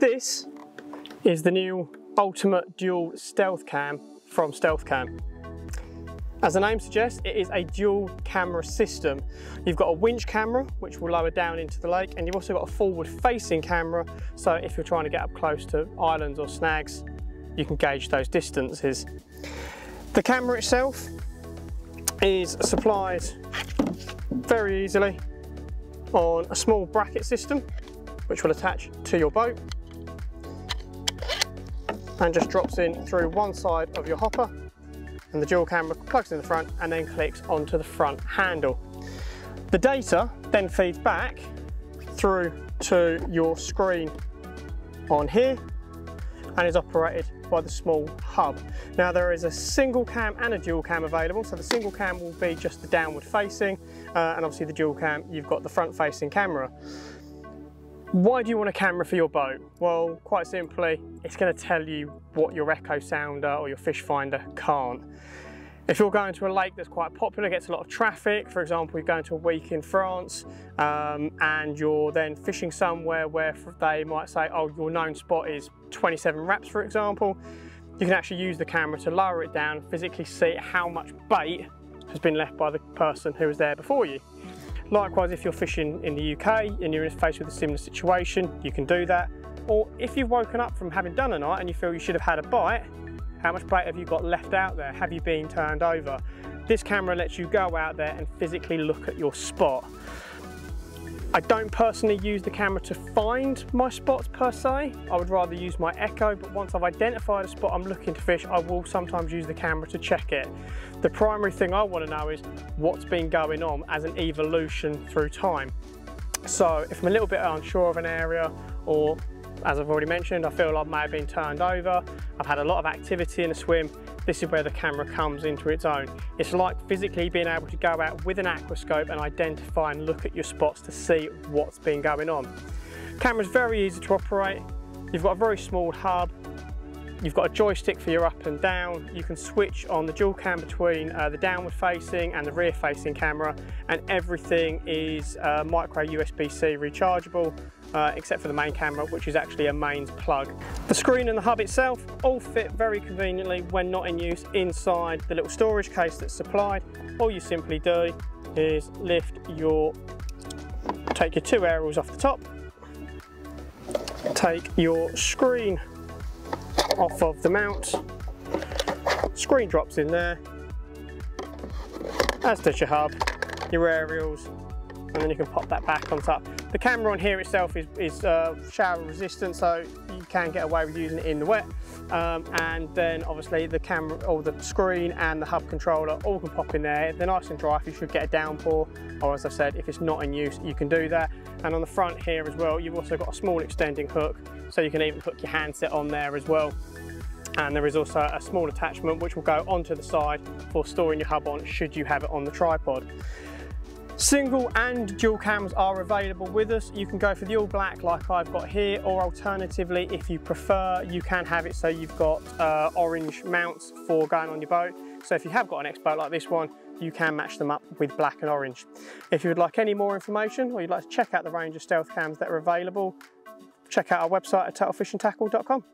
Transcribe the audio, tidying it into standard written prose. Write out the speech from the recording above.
This is the new Ultimate Dual Stealth Cam from Stealth Cam. As the name suggests, it is a dual camera system. You've got a winch camera, which will lower down into the lake, and you've also got a forward facing camera, so if you're trying to get up close to islands or snags, you can gauge those distances. The camera itself is supplied very easily on a small bracket system, which will attach to your boat and just drops in through one side of your hopper, and the dual camera plugs in the front and then clicks onto the front handle. The data then feeds back through to your screen on here and is operated by the small hub. Now there is a single cam and a dual cam available, so the single cam will be just the downward facing and obviously the dual cam, you've got the front facing camera. Why do you want a camera for your boat? Well, quite simply, it's going to tell you what your echo sounder or your fish finder can't. If you're going to a lake that's quite popular, gets a lot of traffic, for example, you're going to a week in France and you're then fishing somewhere where they might say, oh, your known spot is 27 wraps, for example, you can actually use the camera to lower it down, physically see how much bait has been left by the person who was there before you. Likewise, if you're fishing in the UK and you're faced with a similar situation, you can do that. Or if you've woken up from having done a night and you feel you should have had a bite, how much bait have you got left out there? Have you been turned over? This camera lets you go out there and physically look at your spot. I don't personally use the camera to find my spots per se. I would rather use my echo, but once I've identified a spot I'm looking to fish, I will sometimes use the camera to check it. The primary thing I want to know is what's been going on as an evolution through time. So if I'm a little bit unsure of an area, or as I've already mentioned, I feel I may have been turned over, I've had a lot of activity in a swim, this is where the camera comes into its own. It's like physically being able to go out with an aquascope and identify and look at your spots to see what's been going on. Camera's very easy to operate. You've got a very small hub. You've got a joystick for your up and down. You can switch on the dual cam between the downward facing and the rear facing camera, and everything is micro USB-C rechargeable, except for the main camera, which is actually a mains plug. The screen and the hub itself all fit very conveniently when not in use inside the little storage case that's supplied. All you simply do is take your two aerials off the top, take your screen off of the mount, screen drops in there, as does your hub, your aerials, and then you can pop that back on top. The camera on here itself is shower resistant, so you can get away with using it in the wet, and then obviously the camera or the screen and the hub controller all can pop in there. They're nice and dry if you should get a downpour, or as I said, if it's not in use, you can do that. And on the front here as well, you've also got a small extending hook, so you can even hook your handset on there as well. And there is also a small attachment which will go onto the side for storing your hub on should you have it on the tripod. Single and dual cams are available with us. You can go for the all black like I've got here, or alternatively, if you prefer, you can have it so you've got orange mounts for going on your boat. So if you have got an X-boat like this one, you can match them up with black and orange. If you would like any more information, or you'd like to check out the range of stealth cams that are available, check out our website at turtlefishandtackle.com.